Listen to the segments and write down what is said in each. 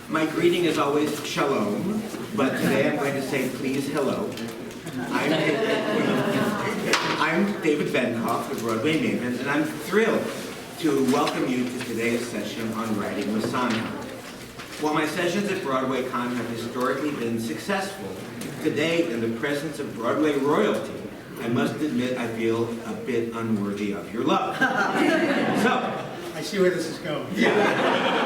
My greeting is always shalom, but today I'm going to say please hello. I'm David Benkof of Broadway Maven, and I'm thrilled to welcome you to today's session on writing with Sondheim. While my sessions at BroadwayCon have historically been successful, today in the presence of Broadway royalty, I must admit I feel a bit unworthy of your love. I see where this is going. Yeah.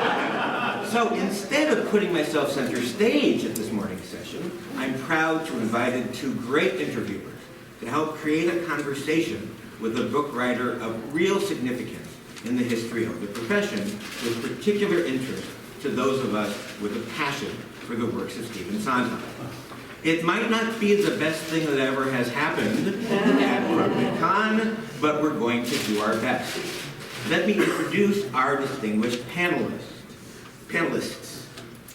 So instead of putting myself center stage at this morning's session, I'm proud to invite two great interviewers to help create a conversation with a book writer of real significance in the history of the profession, with particular interest to those of us with a passion for the works of Stephen Sondheim. It might not be the best thing that ever has happened at BroadwayCon, but we're going to do our best. Let me introduce our distinguished panelists.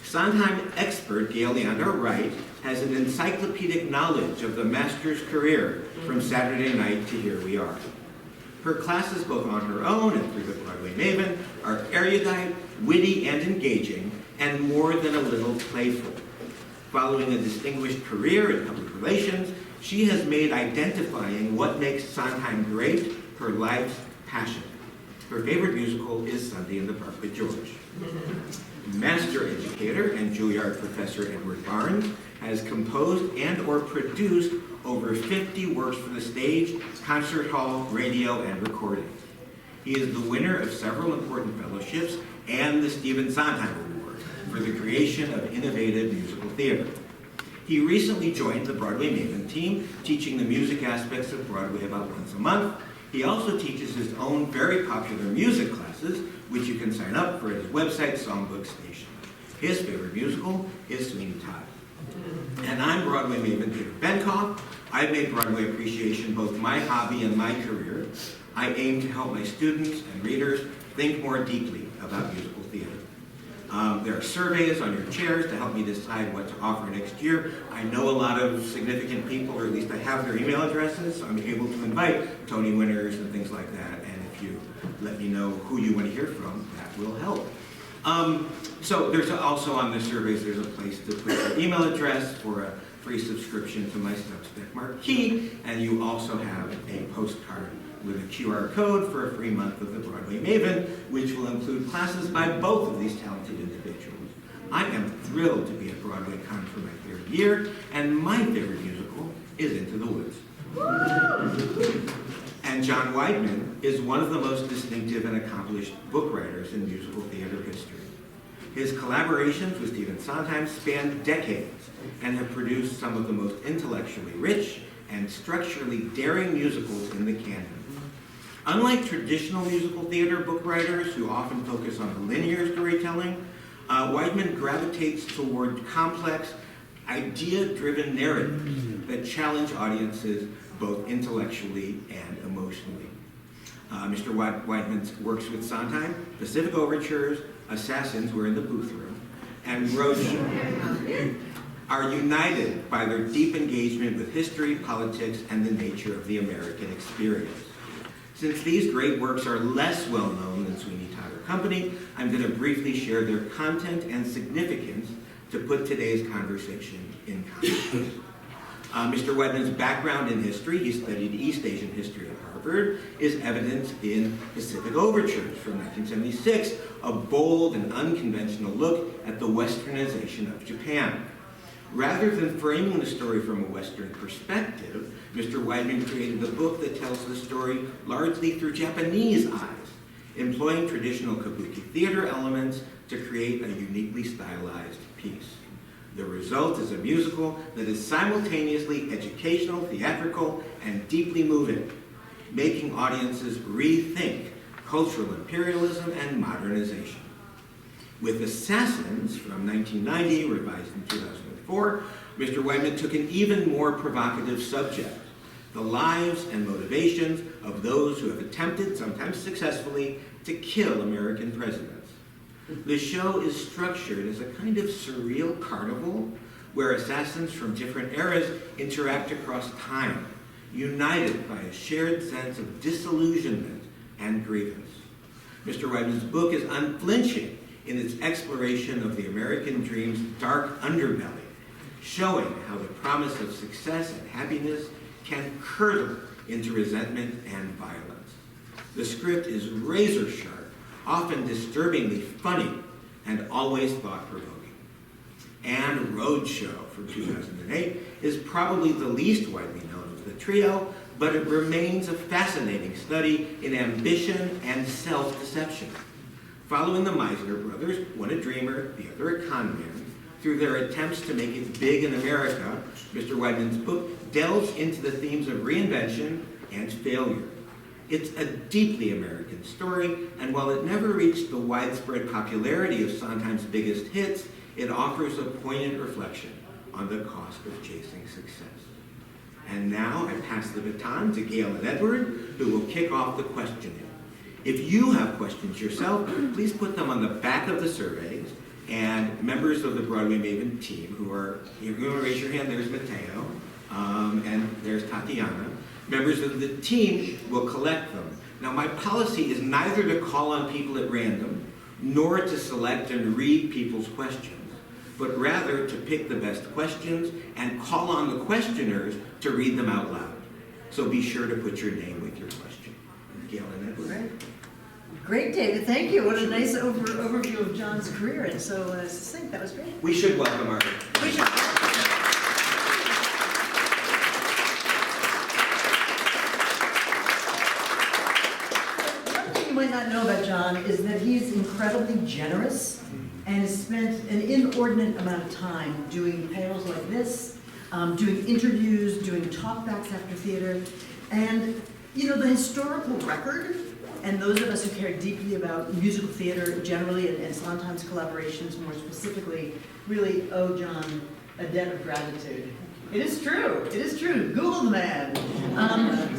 Sondheim expert Gail Leondar-Wright has an encyclopedic knowledge of the master's career from Saturday Night to Here We Are. Her classes, both on her own and through the Broadway Maven, are erudite, witty, and engaging, and more than a little playful. Following a distinguished career in public relations, she has made identifying what makes Sondheim great her life's passion. Her favorite musical is Sunday in the Park with George. Master educator and Juilliard professor Edward Barnes has composed and or produced over 50 works for the stage, concert hall, radio, and recording. He is the winner of several important fellowships and the Stephen Sondheim Award for the creation of innovative musical theater. He recently joined the Broadway Maven team, teaching the music aspects of Broadway about once a month. He also teaches his own very popular music classes, which you can sign up for at his website, Songbook Station. His favorite musical is Sweeney Todd. And I'm Broadway Maven David Benkof. I've made Broadway appreciation both my hobby and my career. I aim to help my students and readers think more deeply about musical theater. There are surveys on your chairs to help me decide what to offer next year. I know a lot of significant people, or at least I have their email addresses, so I'm able to invite Tony winners and things like that. And if you let me know who you want to hear from, that will help. So there's also on the surveys, there's a place to put your email address for a free subscription to my Substack marquee, and you also have a postcard with a QR code for a free month of the Broadway Maven, which will include classes by both of these talented individuals. I am thrilled to be at BroadwayCon for my third year, and my favorite musical is Into the Woods. And John Weidman is one of the most distinctive and accomplished book writers in musical theater history. His collaborations with Stephen Sondheim span decades and have produced some of the most intellectually rich and structurally daring musicals in the canon. Unlike traditional musical theater book writers who often focus on linear storytelling, Weidman gravitates toward complex, idea-driven narratives that challenge audiences both intellectually and emotionally. Mr. Weidman works with Sondheim, Pacific Overtures, Assassins, we're in the booth room, and Roach are united by their deep engagement with history, politics, and the nature of the American experience. Since these great works are less well known than Sweeney Todd or Company, I'm going to briefly share their content and significance to put today's conversation in context. Mr. Weidman's background in history, he studied East Asian history at Harvard, is evident in Pacific Overtures from 1976, a bold and unconventional look at the westernization of Japan. Rather than framing the story from a Western perspective, Mr. Weidman created a book that tells the story largely through Japanese eyes, employing traditional kabuki theater elements to create a uniquely stylized piece. The result is a musical that is simultaneously educational, theatrical, and deeply moving, making audiences rethink cultural imperialism and modernization. With Assassins from 1990, revised in 2004, Mr. Weidman took an even more provocative subject, the lives and motivations of those who have attempted, sometimes successfully, to kill American presidents. The show is structured as a kind of surreal carnival where assassins from different eras interact across time, united by a shared sense of disillusionment and grievance. Mr. Weidman's book is unflinching in its exploration of the American dream's dark underbelly, showing how the promise of success and happiness can curdle into resentment and violence. The script is razor sharp, often disturbingly funny, and always thought-provoking. And Roadshow from 2008 is probably the least widely known of the trio, but it remains a fascinating study in ambition and self-deception. Following the Meisner brothers, one a dreamer, the other a con man, through their attempts to make it big in America, Mr. Weidman's book delves into the themes of reinvention and failure. It's a deeply American story, and while it never reached the widespread popularity of Sondheim's biggest hits, it offers a poignant reflection on the cost of chasing success. And now I pass the baton to Gail and Edward, who will kick off the questioning. If you have questions yourself, please put them on the back of the surveys, and members of the Broadway Maven team who are, if you want to raise your hand, there's Mateo, and there's Tatiana. Members of the team will collect them. Now, my policy is neither to call on people at random, nor to select and read people's questions, but rather to pick the best questions and call on the questioners to read them out loud. So be sure to put your name with your question. Gail and Edward. Great, David. Thank you. What a nice overview of John's career, and so succinct. That was great. We should welcome our... We should. One thing you might not know about John is that he's incredibly generous and has spent an inordinate amount of time doing panels like this, doing interviews, doing talkbacks after theater, and you know, the historical record, and those of us who care deeply about musical theater generally, and Sondheim's collaborations more specifically, really owe John a debt of gratitude. It is true. It is true. Google the man.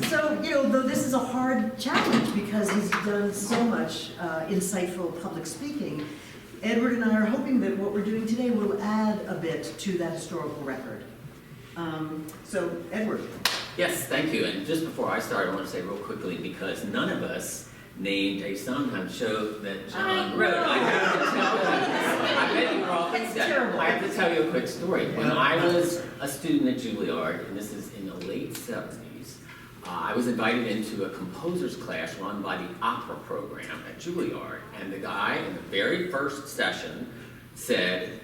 So, you know, though this is a hard challenge because he's done so much insightful public speaking, Edward and I are hoping that what we're doing today will add a bit to that historical record. So, Edward. Yes, thank you. And just before I start, I want to say real quickly, because none of us named a Sondheim show that John wrote. I have to tell you, I bet you were all It's terrible. I have to tell you a quick story. When I was a student at Juilliard, and this is in the late 70s, I was invited into a composer's class run by the opera program at Juilliard. And the guy in the very first session said,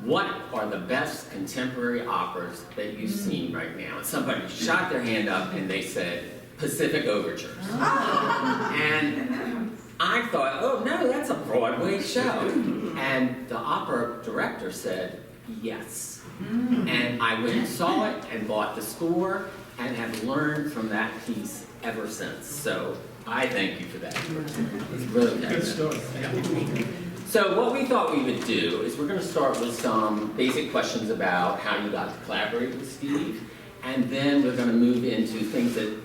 "What are the best contemporary operas that you've seen right now?" And somebody shot their hand up and they said, "Pacific Overtures." And I thought, oh no, that's a Broadway show. And the opera director said, yes. And I went and saw it and bought the score and have learned from that piece ever since. So I thank you for that. It's really Good story. So what we thought we would do is we're going to start with some basic questions about how you got to collaborate with Steve, and then we're going to move into things that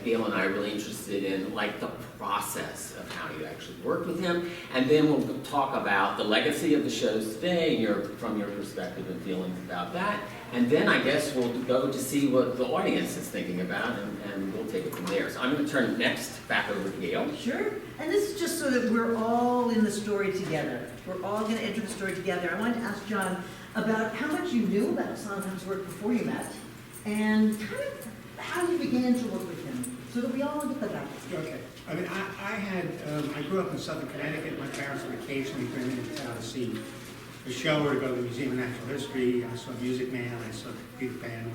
Gail and I are really interested in, like the process of how you actually worked with him, and then we'll talk about the legacy of the shows today, from your perspective and feelings about that, and then I guess we'll go to see what the audience is thinking about, and we'll take it from there. So I'm going to turn next back over to Gail. Sure. And this is just so that we're all in the story together. We're all going to enter the story together. I wanted to ask John about how much you knew about Sondheim's work before you met, and kind of how you began to work with him, so that we all get the back. Okay. I mean, I grew up in Southern Connecticut. My parents would occasionally bring me into town to see a show or to go to the Museum of Natural History. I saw Music Man, I saw Peter Pan,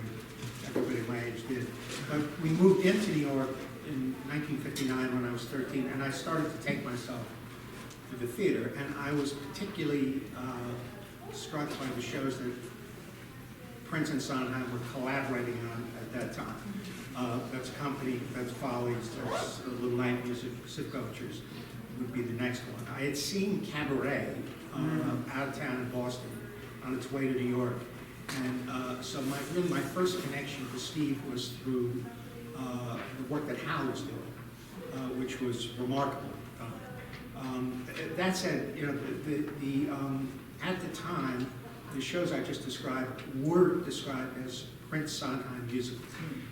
everybody my age did. But we moved into New York in 1959 when I was 13, and I started to take myself to the theater, and I was particularly struck by the shows that Prince and Sondheim were collaborating on at that time. That's Company, that's Follies, that's Little Nightmares, Pacific Overtures would be the next one. I had seen Cabaret out of town in Boston on its way to New York, and so my first connection to Steve was through the work that Hal was doing, which was remarkable. That said, you know, at the time, the shows I just described were described as Prince Sondheim musicals.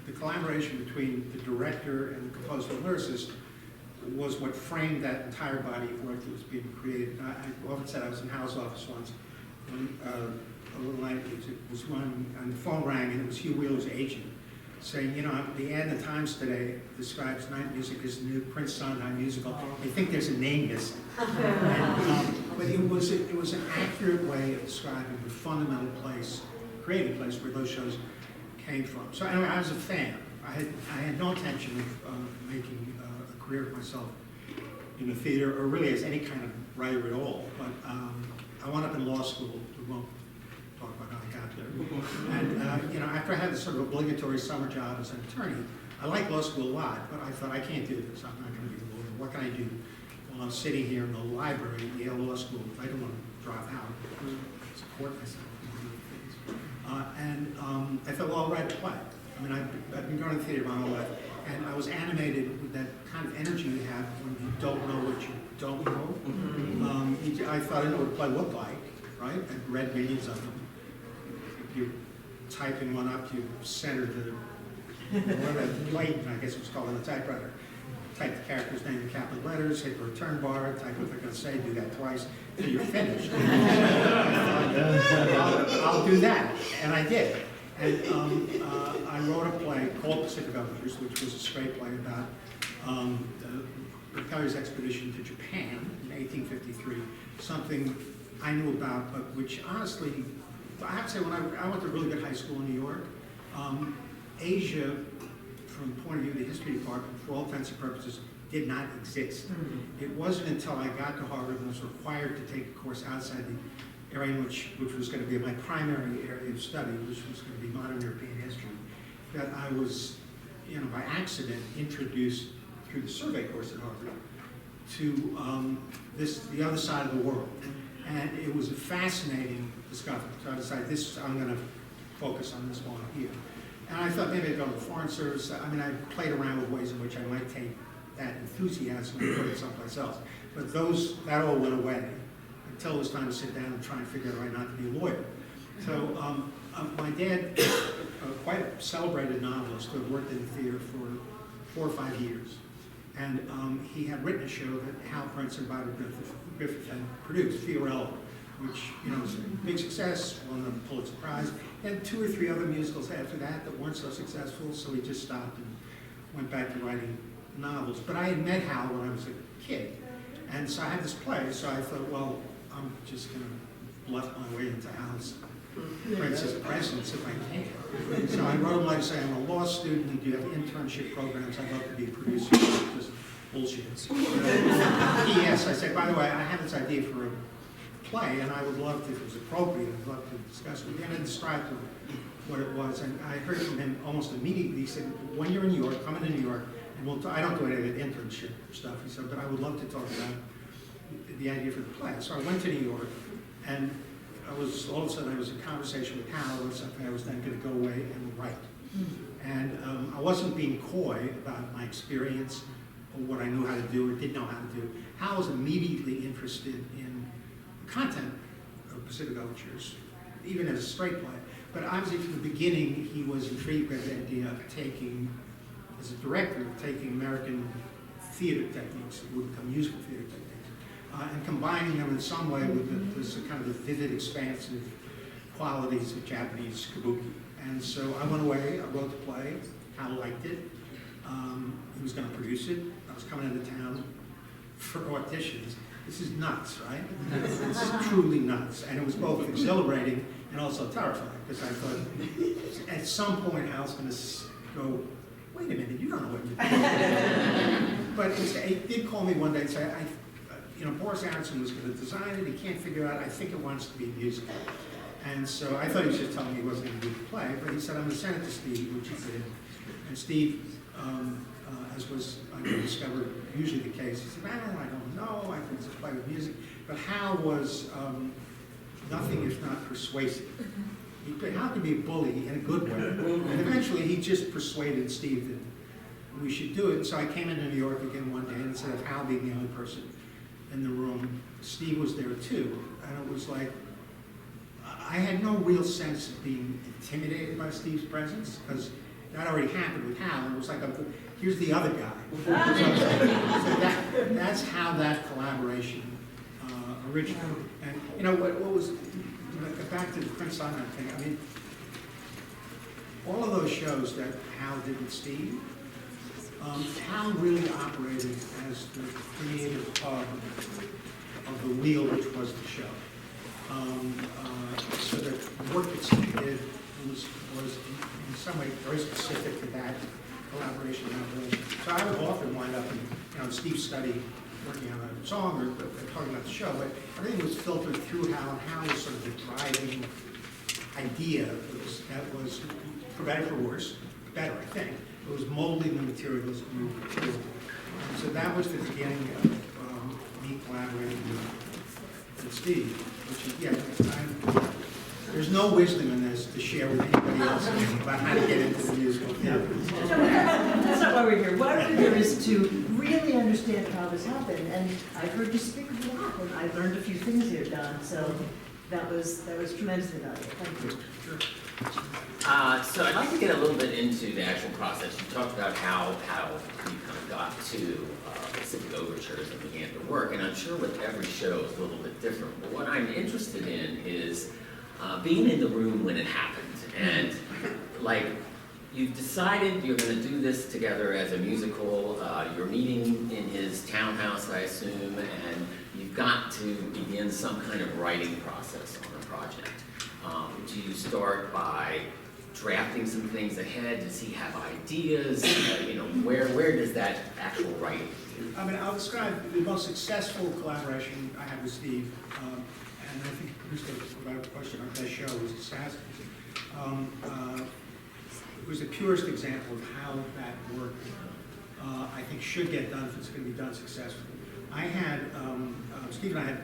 The collaboration between the director and the composer and lyricist was what framed that entire body of work that was being created. I often said I was in Hal's office once, when a little night, it was when the phone rang, and it was Hugh Wheeler's agent, saying, you know, the ad in the Times today describes night music as the new Prince Sondheim musical. They think there's a name missing. But it was an accurate way of describing the fundamental place, creative place, where those shows came from. So anyway, I was a fan. I had no intention of making a career of myself in the theater, or really as any kind of writer at all. But I wound up in law school. We won't talk about how I got there. And you know, after I had this sort of obligatory summer job as an attorney, I liked law school a lot, but I thought, I can't do this. I'm not going to be a lawyer. What can I do while I'm sitting here in the library at Yale Law School? I don't want to drop out. Support myself. I thought, well, I'll write a play. I mean, I've been going to the theater my whole life, and I was animated with that kind of energy you have when you don't know what you don't know. I thought I know what a play looked like, right? I've read millions of them. You're typing one up, you center the plate, I guess it was called on the typewriter. Type the character's name in capital letters, hit the return bar, type what they're going to say, do that twice, till you're finished. I'll do that, and I did. And I wrote a play called Pacific Overtures, which was a straight play about Kelly's expedition to Japan in 1853, something I knew about, but which honestly, I have to say, when I went to a really good high school in New York, Asia, from the point of view of the history department, for all intents and purposes, did not exist. It wasn't until I got to Harvard and was required to take a course outside the area in which was going to be my primary area of study, which was going to be modern European history, that I was, you know, by accident introduced through the survey course at Harvard to the other side of the world. And it was a fascinating discovery. So I decided I'm going to focus on this one here. And I thought maybe I'd go to the Foreign Service. I mean, I played around with ways in which I might take that enthusiasm and put it someplace else. But that all went away until it was time to sit down and try and figure out why not to be a lawyer. So my dad, quite a celebrated novelist who had worked in the theater for 4 or 5 years. And he had written a show that Hal Prince and Bobby Griffith had produced, Fiorello, which, you know, was a big success, won the Pulitzer Prize. He had 2 or 3 other musicals after that weren't so successful, so he just stopped and went back to writing novels. But I had met Hal when I was a kid, and so I had this play, so I thought, well, I'm just going to bluff my way into Hal's Prince's presence if I can. So I wrote him like saying, I'm a law student, do you have internship programs? I'd love to be a producer. Just bullshit. P.S. I said, by the way, I have this idea for a play, and I would love to, if it was appropriate, I'd love to discuss it with you. And I described to him what it was, and I heard from him almost immediately. He said, when you're in New York, come into New York, and I don't do any of the internship stuff, he said, but I would love to talk about the idea for the play. So I went to New York, and all of a sudden I was in conversation with Hal about something I was then going to go away and write. And I wasn't being coy about my experience or what I knew how to do or didn't know how to do. Hal was immediately interested in the content of Pacific Overtures, even as a straight play. But obviously from the beginning he was intrigued by the idea of taking, as a director, taking American theater techniques, that would become musical theater techniques, and combining them in some way with this kind of the vivid, expansive qualities of Japanese kabuki. And so I went away, I wrote the play, Hal liked it. He was going to produce it. I was coming into town for auditions. This is nuts, right? It's truly nuts. And it was both exhilarating and also terrifying, because I thought at some point Hal's going to go, wait a minute, you don't know what you're doing. But he did call me one day and say, Boris Aronson was going to design it, he can't figure out, I think it wants to be a musical. And so I thought he was just telling me he wasn't going to do the play, but he said, I'm going to send it to Steve, which he did. And Steve, as was, I discovered, usually the case, he said, I don't know, I think it's a play with music. But Hal was nothing if not persuasive. Hal could be a bully in a good way. And eventually he just persuaded Steve that we should do it. And so I came into New York again one day, and instead of Hal being the only person in the room, Steve was there too. And it was like, I had no real sense of being intimidated by Steve's presence, because that already happened with Hal. It was like here's the other guy. So that's how that collaboration originated. And you know what was, back to the Prince Sondheim thing, I mean, all of those shows that Hal did with Steve, Hal really operated as the creative hub of the wheel which was the show. So that the work that Steve did was in some way very specific to that collaboration and that relationship. So I would often wind up in Steve's study working on a song or talking about the show, but everything was filtered through Hal was sort of the driving idea that was, for better or for worse, better I think, it was molding the materials that moved forward. And so that was the beginning of me collaborating with Steve, which is, yeah, there's no wisdom in this to share with anybody else about how to get into the musical theater. That's not why we're here. Why we're here is to really understand how this happened. And I've heard you speak a lot, and I've learned a few things here, Don. So that was tremendously valuable. Thank you. Sure. So I'd like to get a little bit into the actual process. You talked about how you kind of got to Pacific Overtures and began to work, and I'm sure with every show is a little bit different. But what I'm interested in is being in the room when it happened, and like you've decided you're going to do this together as a musical. You're meeting in his townhouse, I assume, and you've got to begin some kind of writing process on a project. Do you start by drafting some things ahead? Does he have ideas? Where does that actual writing? I mean, I'll describe the most successful collaboration I had with Steve, and I think about a question on that show was Assassins. It was the purest example of how that work, I think, should get done if it's going to be done successfully. I had, Steve and I had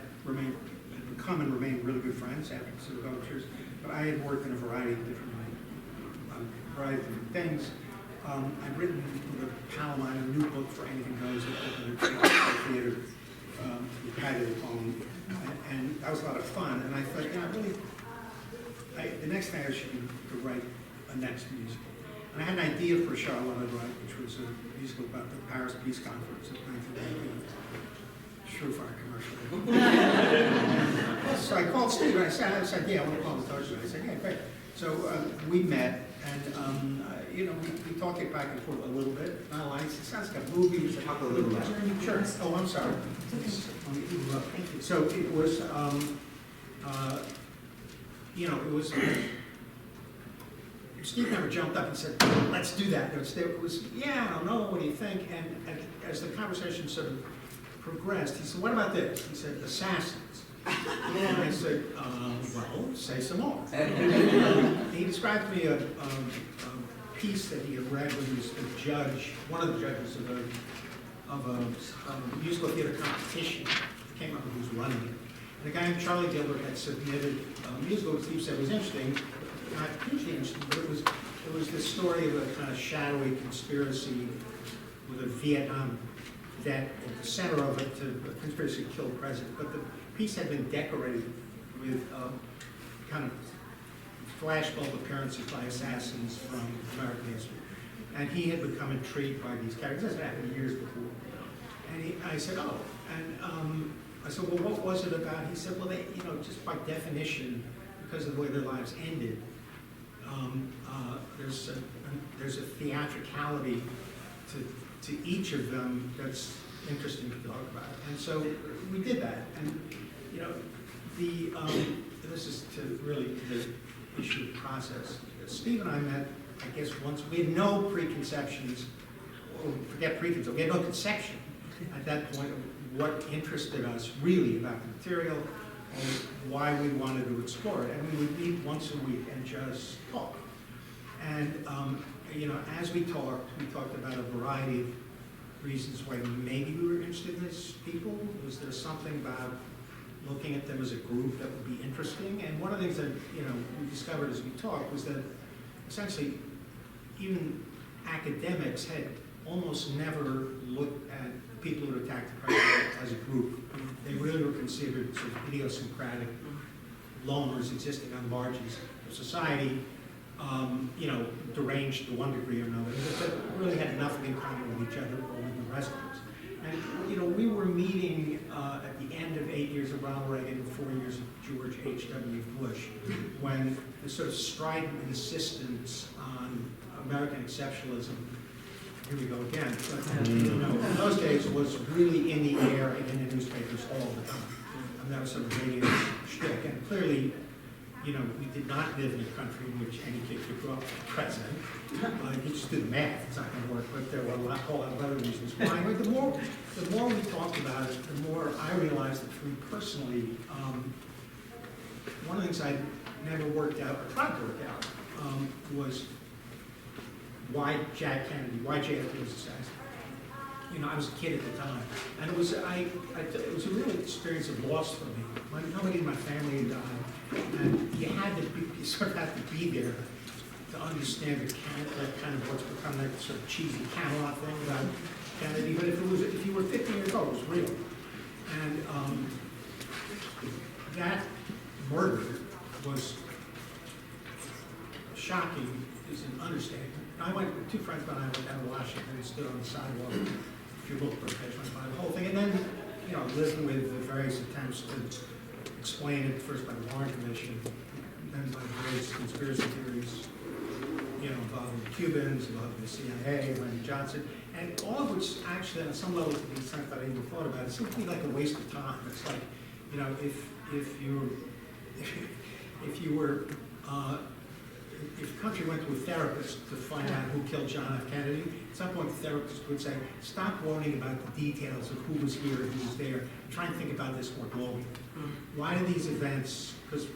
become and remained really good friends after Pacific Overtures, but I had worked in a variety of different things. I'd written with a pal of mine a new book for Anything Goes that opened a theater. We had it at home, and that was a lot of fun. And I thought, the next thing I should do to write a next musical. And I had an idea for a show I wanted to write, which was a musical about the Paris Peace Conference of 1918. Surefire commercial. So I called Steve and I said, I had this idea, I want to call the Toasters. I said, yeah, great. So we met, and we talked it back and forth a little bit. Not like, it sounds like a movie. We should talk a little about it. Sure. Oh, I'm sorry. So it was, it was. Steve never jumped up and said, "Let's do that." It was, yeah, I don't know. What do you think? And as the conversation sort of progressed, he said, "What about this?" He said, "Assassins." And I said, "Well, say some more." He described to me a piece that he had read when he was the judge, one of the judges of a musical theater competition. I can't remember who was running it. And the guy named Charlie Gilbert had submitted a musical that Steve said was interesting, not hugely interesting, but it was the story of a kind of shadowy conspiracy with a Vietnam vet at the center of it, to a conspiracy to kill the president. But the piece had been decorated with kind of flashbulb appearances by assassins from American history. And he had become intrigued by these characters. This had happened years before. And I said, oh. And I said, well, what was it about? He said, well, they, just by definition, because of the way their lives ended, there's a theatricality to each of them that's interesting to talk about. And so we did that. And, this is to really the issue of process. Steve and I met, I guess, once. We had no preconceptions, or forget preconceptions, we had no conception at that point of what interested us really about the material and why we wanted to explore it. And we would meet once a week and just talk. And, as we talked about a variety of reasons why maybe we were interested in these people. Was there something about looking at them as a group that would be interesting? And one of the things that, we discovered as we talked was that essentially even academics had almost never looked at people who attacked the president as a group. They really were considered sort of idiosyncratic loners existing on margins of society, you know, deranged to one degree or another, but really had nothing in common with each other or with the rest of us. And, you know, we were meeting at the end of 8 years of Ronald Reagan and 4 years of George H.W. Bush, when the sort of strident insistence on American exceptionalism, here we go again, but, you know, in those days was really in the air and in the newspapers all the time. And that was sort of radio shtick. And clearly, you know, we did not live in a country in which any kid could grow up president. You just do the math, it's not going to work, but there were a whole lot of other reasons why. But the more we talked about it, the more I realized that for me personally, one of the things I never worked out, or tried to work out, was why Jack Kennedy, why JFK was assassinated. You know, I was a kid at the time, and it was it was a real experience of loss for me. Nobody in my family had died, and you sort of had to be there to understand that kind of what's become that sort of cheesy Camelot thing about Kennedy. But if you were 15 years old, it was real, and that murder was shocking. Is an understatement. I went, two friends and I went down to Washington and stood on the sidewalk. If you look for a page, might find the whole thing. And then, you know, living with the various attempts to explain it, first by the Warren Commission, then by various conspiracy theories, you know, involving the Cubans, involving the CIA, Lyndon Johnson, and all of which actually, on some level, to the extent that I even thought about it, seemed to me like a waste of time. It's like, you know, if the country went to a therapist to find out who killed John F. Kennedy, at some point the therapist would say, stop worrying about the details of who was here and who was there, try and think about this more globally. Why do these events, because the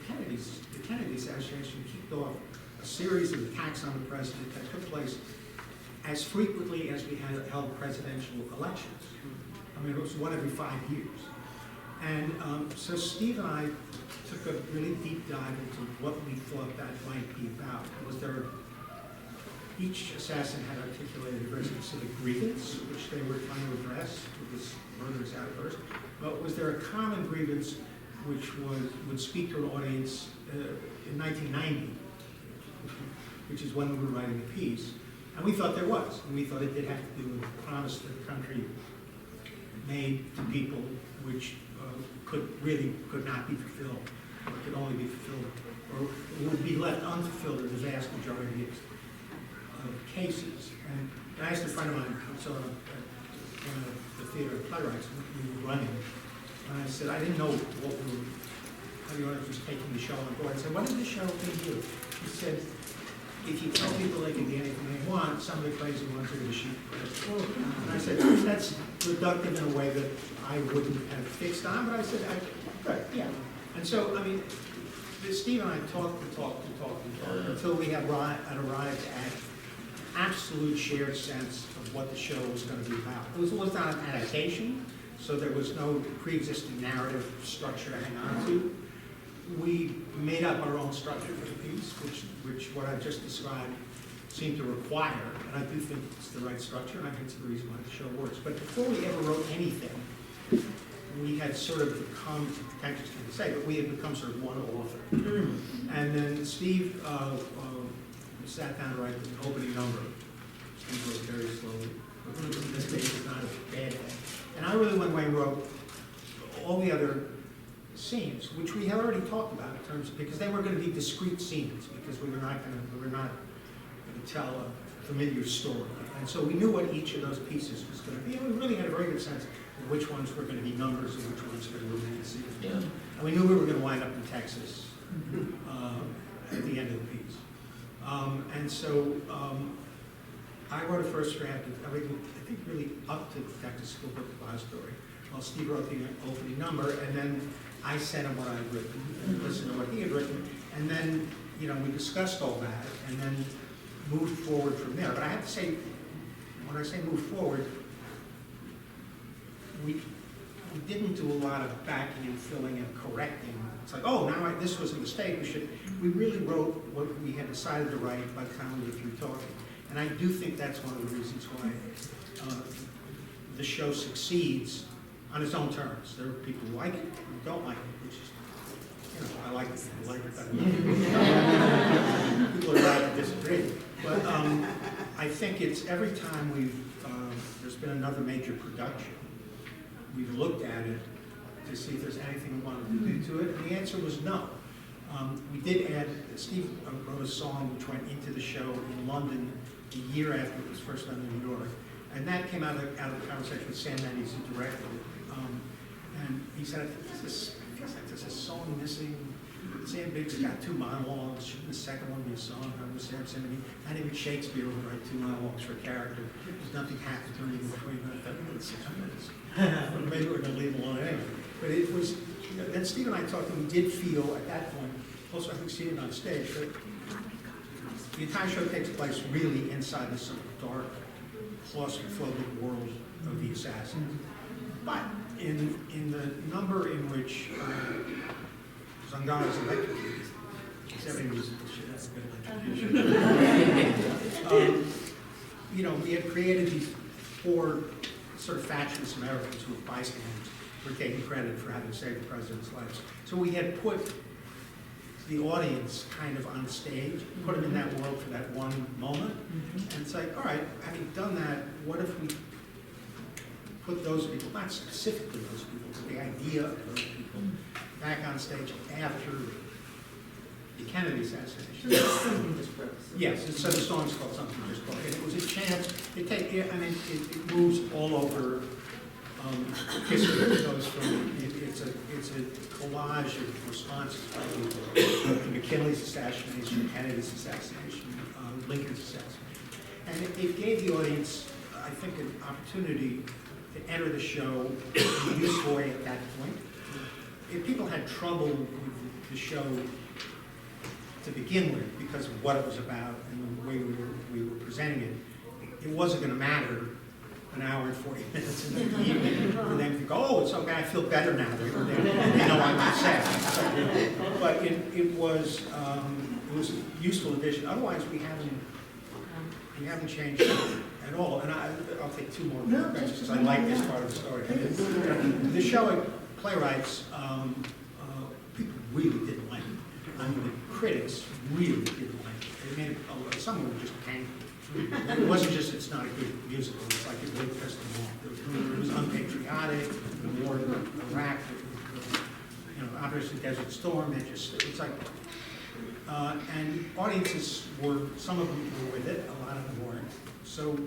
Kennedy assassination kicked off a series of attacks on the president that took place as frequently as we had held presidential elections. I mean, it was one every 5 years. And so Steve and I took a really deep dive into what we thought that might be about. Each assassin had articulated a very specific grievance, which they were trying to address with this murderous outburst. But was there a common grievance which would speak to an audience in 1990, which is when we were writing the piece? And we thought there was. And we thought it did have to do with the promise that the country made to people, which could not be fulfilled, or could only be fulfilled, or would be left unfulfilled in the vast majority of cases. And I asked a friend of mine who saw the theater of playwrights we were running, and I said, I didn't know how the audience was taking the show on board. I said, what did the show mean to you? He said, if you tell people they can be anything they want, some of the crazy ones are going to shoot first. And I said, that's reductive in a way that I wouldn't have fixed on, but I said, good, yeah. And so, I mean, Steve and I talked until we had arrived at absolute shared sense of what the show was going to be about. It was not an adaptation, so there was no pre-existing narrative structure to hang on to. We made up our own structure for the piece, which what I just described seemed to require, and I do think it's the right structure, and I think it's the reason why the show works. But before we ever wrote anything, we had sort of become, pretentious thing to say, but we had become sort of one author. And then Steve sat down to write the opening number. Steve wrote very slowly, but this page is not a bad thing. And I really went away and wrote all the other scenes, which we had already talked about in terms of, because they were going to be discrete scenes, because we were not going to tell a familiar story. And so we knew what each of those pieces was going to be, and we really had a very good sense of which ones were going to be numbers and which ones were going to remain scenes. Yeah. And we knew we were going to wind up in Texas at the end of the piece. And so I wrote a first draft of everything, I think really up to the Texas School Book Depository. Well, Steve wrote the opening number, and then I sent him what I had written, and listened to what he had written, and then, you know, we discussed all that, and then moved forward from there. But I have to say, when I say move forward, we didn't do a lot of backing and filling and correcting. It's like, oh, now this was a mistake. We really wrote what we had decided to write by the time we were through talking. And I do think that's one of the reasons why the show succeeds on its own terms. There are people who like it, who don't like it, which is, you know, I like it, people like it better. People are allowed to think it's every time there's been another major production, we've looked at it to see if there's anything we wanted to do to it, and the answer was no. We did add, Steve wrote a song which went into the show in London a year after it was first done in New York, and that came out of the conversation with Sam Mendes, who directed it. And he said, feels like there's a song missing. Sam Biggs got 2 monologues. Shouldn't the second one be a song? Not even Shakespeare would write 2 monologues for a character. There's nothing happened to him in between. I thought, well, it's 6 minutes. But maybe we're going to leave it alone anyway. But it was, then Steve and I talked, and we did feel at that point, also I think seeing it on stage, that the entire show takes place really inside this sort of dark, claustrophobic world of the assassins. But in the number in which Zangara is electrocuted, except in musical shit, that's a good electrocution. You know, we had created these 4 sort of fatuous Americans who were bystanders, were taking credit for having saved the president's life. So we had put the audience kind of on stage, put them in that world for that one moment, and it's like, all right, having done that, what if we put those people, not specifically those people, but the idea of those people, back on stage after the Kennedy assassination. Yes, and so the song's called Something Just Broke. And it was a chance, it moves all over history. It goes from, it's a collage of responses to McKinley's assassination, Kennedy's assassination, Lincoln's assassination. And it gave the audience, I think, an opportunity to enter the show in a useful way at that point. If people had trouble with the show to begin with because of what it was about and the way we were presenting it, it wasn't going to matter an hour and 40 minutes in the evening for them to go, oh, it's okay, I feel better now. They know I'm upset. But it was a useful addition. Otherwise, we haven't changed at all. And I'll take 2 more questions because I like this part of the story. The show at Playwrights, people really didn't like it. I mean, the critics really didn't like it. They made it, some of them just tanked it. It wasn't just it's not a good musical, it's like it really pissed them off. It was unpatriotic, the war in Iraq, Operation Desert Storm, it's like, and audiences some of them were with it, a lot of them weren't. So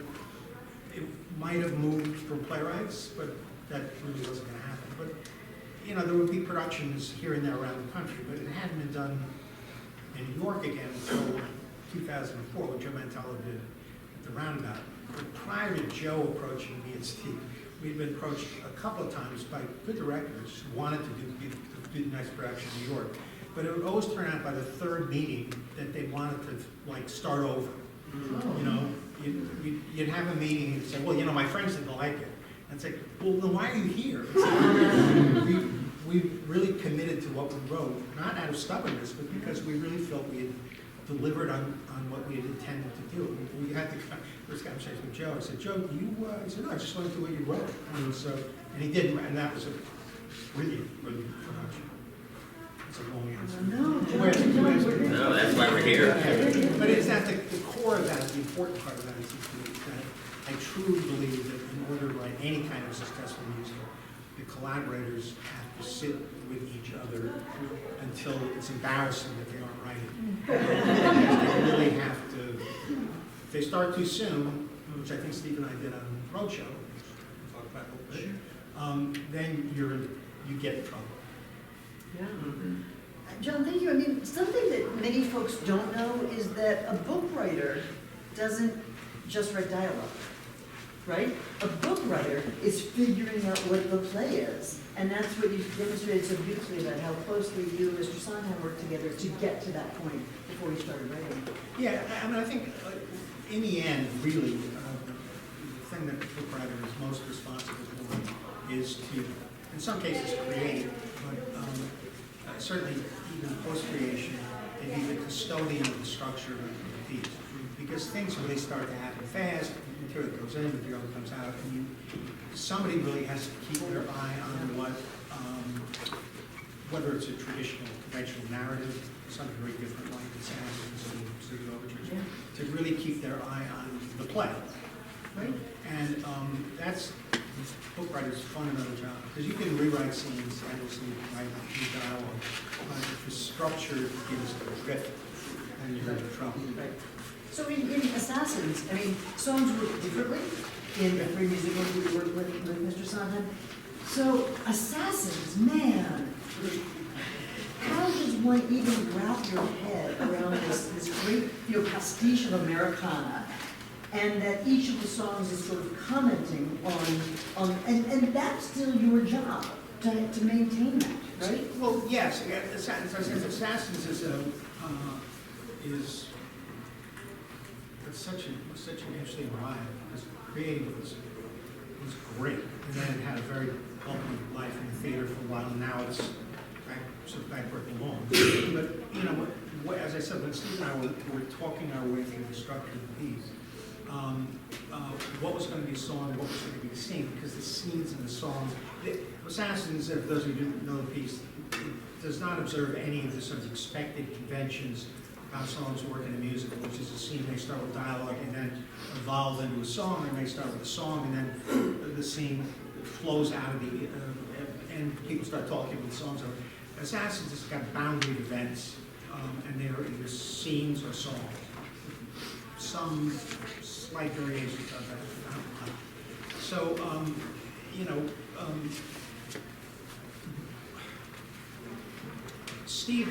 it might have moved from Playwrights, but that really wasn't going to happen. But there would be productions here and there around the country, but it hadn't been done in New York again until 2004 when Joe Mantello did The Roundabout. But prior to Joe approaching me and Steve, we'd been approached a couple of times by good directors who wanted to do nice production in New York. But it would always turn out by the 3rd meeting that they wanted to start over. You'd have a meeting and say, well, my friends didn't like it. And it's like, well, then why are you here? We really committed to what we wrote, not out of stubbornness, but because we really felt we had delivered on what we had intended to do. We had the first conversation with Joe. I said, Joe, he said, no, I just wanted to do what you wrote. And he did, and that was a brilliant production. It's a long answer. No, that's why we're here. But it's at the core of that, the important part of that is that I truly believe that in order to write any kind of successful musical, the collaborators have to sit with each other until it's embarrassing that they aren't writing. They really have to, if they start too soon, which I think Steve and I did on Roadshow, which we'll talk about a little bit, then you get in trouble. Yeah. John, thank you. I mean, something that many folks don't know is that a book writer doesn't just write dialogue, right? A book writer is figuring out what the play is. And that's what you've demonstrated so beautifully about how closely you and Mr. Sondheim worked together to get to that point before you started writing. Yeah, I mean, I think in the end, really, the thing that the book writer is most responsible for is to, in some cases, create, but certainly even post-creation, to be the custodian of the structure of the piece. Because things really start to happen fast, material goes in, material comes out, and somebody really has to keep their eye on what, whether it's a traditional, conventional narrative, something very different like the Pacific Overtures, to to really keep their eye on the play. Right. And that's book writer's fundamental job, because you can rewrite scenes, endlessly write new dialogue, but if the structure gives the drift, and you're in trouble. Right. So in Assassins, I mean, songs work differently in every musical we work with Mr. Sondheim. So Assassins, man, how does one even wrap your head around this great, pastiche of Americana, and that each of the songs is sort of commenting on and that's still your job to maintain that, right? Well, yes, Assassins is it's such an interesting ride, because creating was great, and then it had a very bumpy life in the theater for a while, and now it's back where it belongs. But you know, as I said, when Steve and I were talking our way through the structure of the piece, what was going to be a song and what was going to be a scene, because the scenes and the songs, Assassins, if those of you who know the piece, does not observe any of the sort of expected conventions how songs work in a musical, which is a scene may start with dialogue and then evolve into a song, or may start with a song and then the scene flows out of the, and people start talking with songs. Assassins has got boundaried events, and they are either scenes or songs. Some slight variations of that. So, you know, Steve,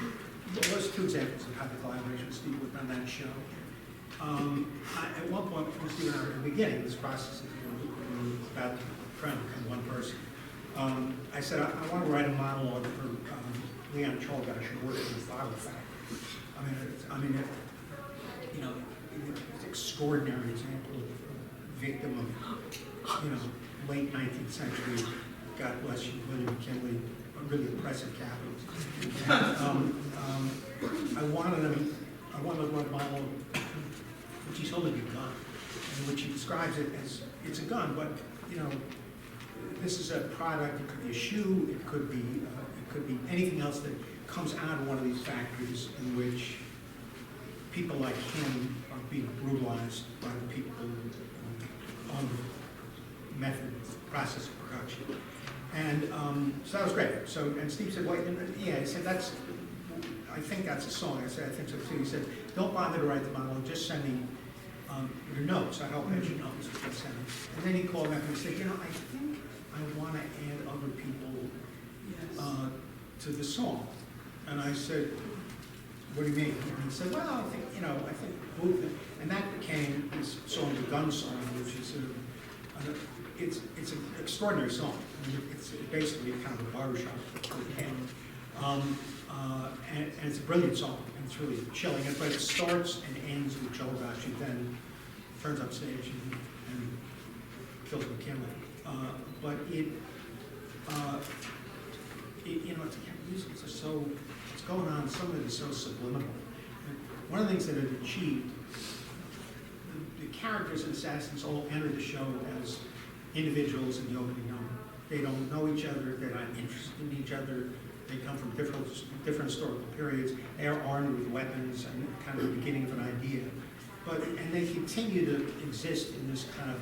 there was two examples of how the collaboration with Steve worked on that show. At one point, when Steve and I were in the beginning of this process, we were about to try to become one person, I said, I want to write a monologue for Leon Cholgash, who worked in the Flower Factory. You know, it's an extraordinary example of a victim of, you know, late 19th century, God bless you, William McKinley, a really oppressive capitalist. And, I wanted to write a monologue which he's holding a gun, in which he describes it as, it's a gun, but, you know, this is a product, it could be a shoe, it could be anything else that comes out of one of these factories in which people like him are being brutalized by the people on the method, process of production. And so that was great. So, and Steve said, well, yeah, he said, I think that's a song. I said, I think so too. He said, don't bother to write the monologue, just send me your notes. I help edit your notes. And then he called me up and said, you know, I think I want to add other people to the song. And I said, what do you mean? And he said, well, I think movement. And that became this song, the Gun Song, which is it's an extraordinary song. I mean, it's basically kind of a barbershop. And it's a brilliant song, and it's really chilling. But it starts and ends with Cholgash, who then turns up stage and kills McKinley. But you know, musicals are so, what's going on, some of it is so subliminal. And one of the things that it achieved, the characters in Assassins all enter the show as individuals in the opening number. They don't know each other, they're not interested in each other, they come from different historical periods, they are armed with weapons and kind of the beginning of an idea. And they continue to exist in this kind of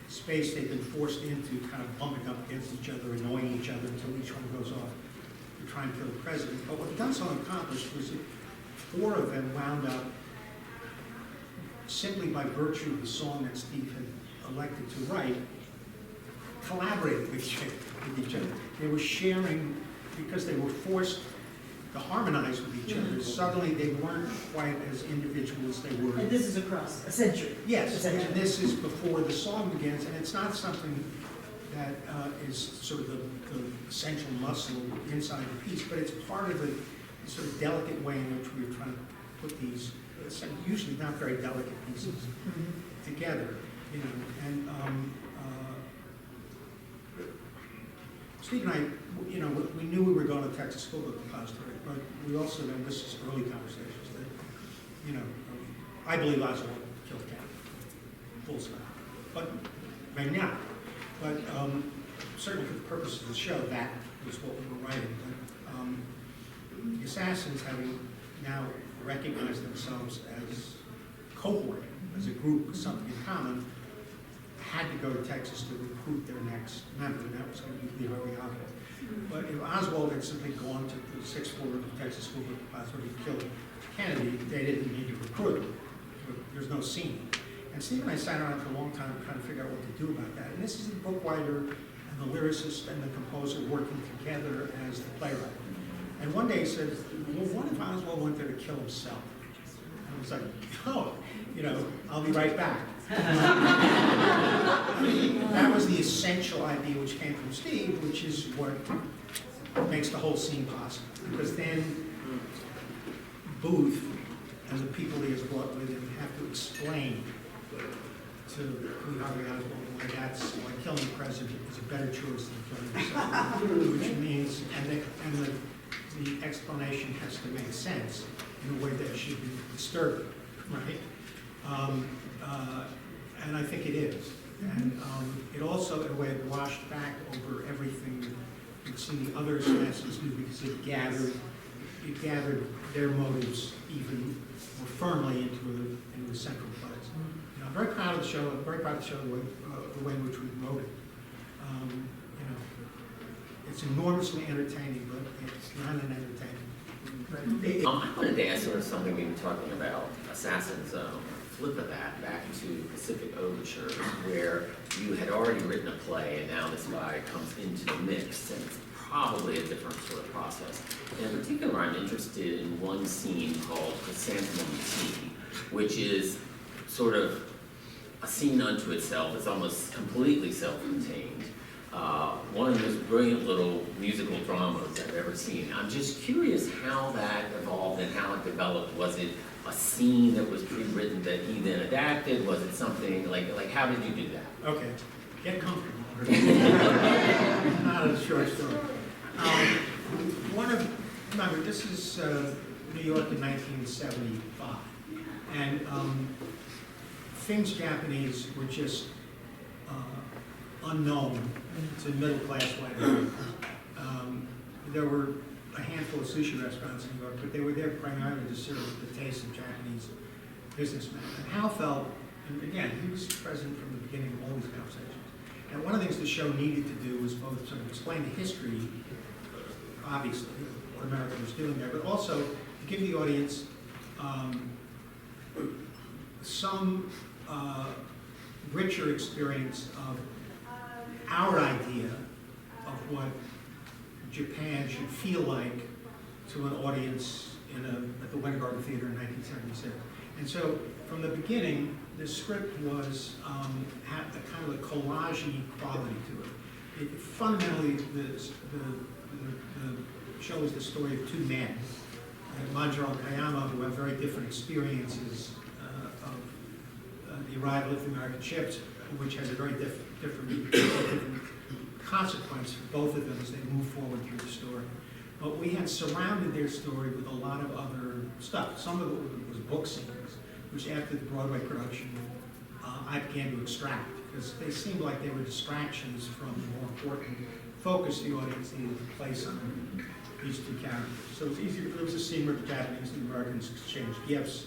space they've been forced into, kind of bumping up against each other, annoying each other until each one goes off to try and kill the president. But what the Gun Song accomplished was that 4 of them wound up, simply by virtue of the song that Steve had elected to write, collaborated with each other. They were sharing, because they were forced to harmonize with each other. Suddenly they weren't quite as individual as they were. And this is across a century. Yes, and this is before the song begins, and it's not something that is sort of the essential muscle inside the piece, but it's part of the sort of delicate way in which we're trying to put these, usually not very delicate pieces together, you know. And Steve and I, you know, we knew we were going to Texas School Book Depository, but we also know, this is early conversations, that, you know, I believe Oswald killed Cat, full stop. But maybe not. But certainly for the purposes of the show, that was what we were writing. But the Assassins, having now recognized themselves as cohort, as a group with something in common, had to go to Texas to recruit their next member, and that was going to be Harvey Oswald. But if Oswald had simply gone to the sixth floor of the Texas School of Oswald had killed Kennedy, they didn't need to recruit him. There's no scene. And Steve and I sat around for a long time trying to figure out what to do about that. And this is the book writer and the lyricist and the composer working together as the playwright. And one day he said, well, what if Oswald went there to kill himself? And I was like, oh, I'll be right back. That was the essential idea which came from Steve, which is what makes the whole scene possible. Because then Booth and the people he has brought with him have to explain to Lee Harvey Oswald why killing the president is a better choice than killing himself. Which means, and the explanation has to make sense in a way that should be disturbing, right? And I think it is. And it also, in a way, washed back over everything that you'd seen the other assassins do, because it gathered their motives even more firmly into a central place. I'm very proud of the show. I'm very proud of the show, the way in which we wrote it. It's enormously entertaining, but it's not an entertaining. I wanted to ask sort of something we were talking about, Assassin's flip of that back to Pacific Overtures, where you had already written a play, and now this guy comes into the mix, and it's probably a different sort of process. And in particular, I'm interested in one scene called Chrysanthemum Tea, which is sort of a scene unto itself. It's almost completely self-contained. One of the most brilliant little musical dramas I've ever seen. I'm just curious how that evolved and how it developed. Was it a scene that was pre-written that he then adapted? Was it something like how did you do that? Okay, get comfortable. Not a short story. Remember, this is New York in 1975, and things Japanese were just unknown to middle-class white Americans. There were a handful of sushi restaurants in New York, but they were there primarily to serve the taste of Japanese businessmen. And Hal felt, and again, he was present from the beginning of all these conversations, and one of the things the show needed to do was both sort of explain the history, obviously, what America was doing there, but also to give the audience some richer experience of our idea of what Japan should feel like to an audience at the Winter Garden Theater in 1976. And so, from the beginning, the script was had a kind of a collage-y quality to it. Fundamentally, the show is the story of two men, Manjiro and Kayama, who have very different experiences of the arrival of the American ships, which has a very different consequence for both of them as they move forward through the story. But we had surrounded their story with a lot of other stuff. Some of it was book scenes, which after the Broadway production, I began to extract, because they seemed like they were distractions from the more important focus the audience needed to place on these two characters. So it was easier. There was a scene where the Japanese and the Americans exchanged gifts.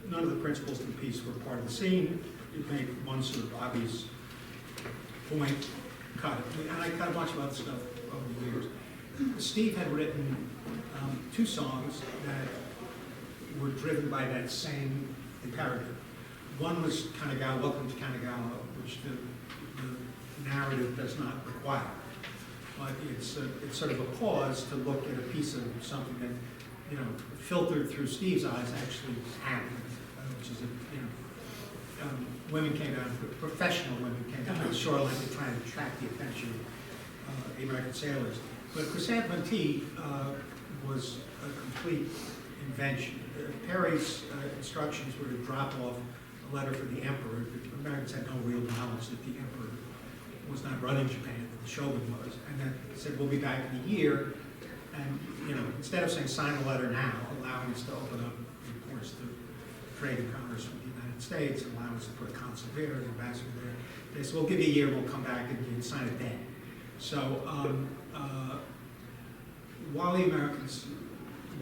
None of the principals of the piece were part of the scene. It made one sort of obvious point, cut it. And I cut a bunch of other stuff over the years. Steve had written two songs that were driven by that same imperative. One was Kanagawa, Welcome to Kanagawa, which the narrative does not require. But it's sort of a pause to look at a piece of something that, filtered through Steve's eyes actually happened, which is women came down, professional women came down to the shoreline to try and attract the attention of the American sailors. But Chrysanthemum Tea was a complete invention. Perry's instructions were to drop off a letter for the emperor. The Americans had no real knowledge that the emperor was not running Japan, that the shogun was. And then said, we'll be back in a year. And, instead of saying sign the letter now, allowing us to open up reports to trade and commerce with the United States, allowing us to put a consul there, an ambassador there. They said, we'll give you a year, we'll come back and you can sign it then. So while the Americans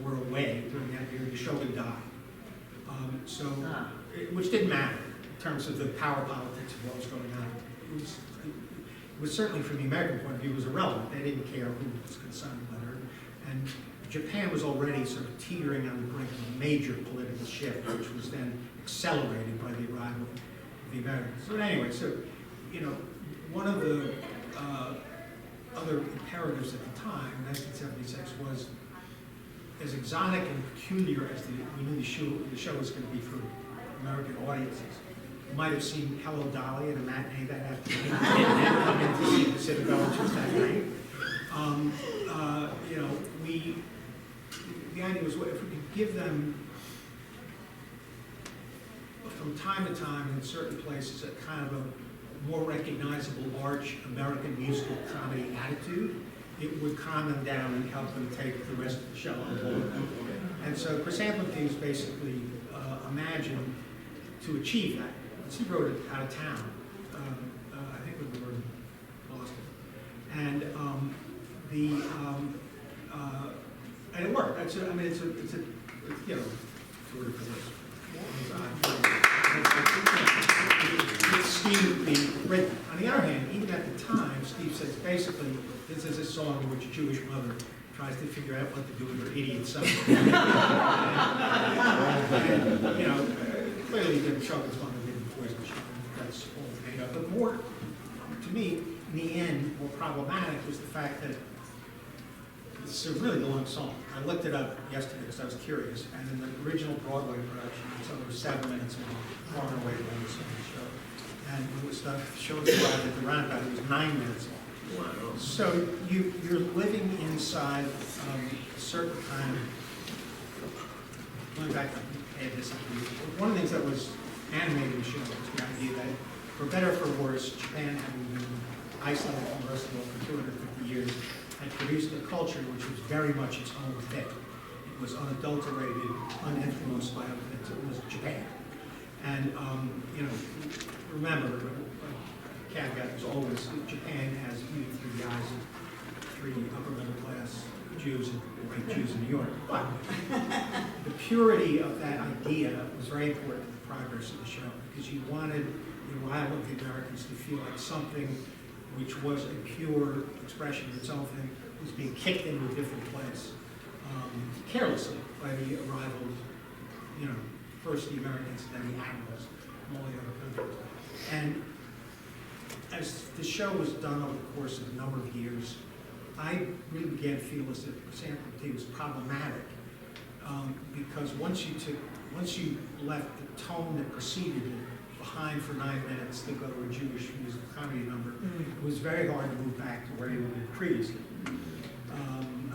were away during that period, the shogun died. Which didn't matter in terms of the power politics of what was going on. It was certainly, from the American point of view, was irrelevant. They didn't care who was concerned with her. And Japan was already sort of teetering on the brink of a major political shift, which was then accelerated by the arrival of the Americans. So anyway, one of the other imperatives at the time, in 1976, was as exotic and peculiar as we knew the show was going to be for American audiences. You might have seen Hello Dolly at a matinee that afternoon, and come in to see Pacific Overtures that night. The idea was, if we could give them, from time to time in certain places, a kind of a more recognizable large American musical comedy attitude, it would calm them down and help them take the rest of the show on board. And so Chrysanthemum was basically imagined to achieve that. He wrote it out of town, I think when we were in Boston. And and it worked. It's sort of it's Steve being written. On the other hand, even at the time, Steve says basically this is a song in which a Jewish mother tries to figure out what to do with her idiot son. Clearly the Chocolate's mother didn't poison the child. That's all made up. But more, to me, in the end, more problematic was the fact that it's a really long song. I looked it up yesterday because I was curious, and in the original Broadway production, it's over 7 minutes long, far and away the longest song in the show. And it was the show described at the roundabout, it was 9 minutes long. Wow. So you're living inside a certain kind of, going back to add this, one of the things that was animating the show was the idea that, for better or for worse, Japan, having been isolated from the rest of the world for 250 years, had produced a culture which was very much its own thing. It was unadulterated, uninfluenced by other things. It was Japan. And, remember, the caveat is always Japan has viewed through the eyes of 3 upper middle class Jews and white Jews in New York. But the purity of that idea was very important to the progress of the show, because you wanted the arrival of the Americans to feel like something which was a pure expression of its own thing, was being kicked into a different place, carelessly, by the arrival of, first the Americans, then the Admirals, from all the other countries. And as the show was done over the course of a number of years, I really began to feel as if Chrysanthemum was problematic, because once you left the tone that preceded it behind for 9 minutes to go to a Jewish musical comedy number, it was very hard to move back to where you had been previously.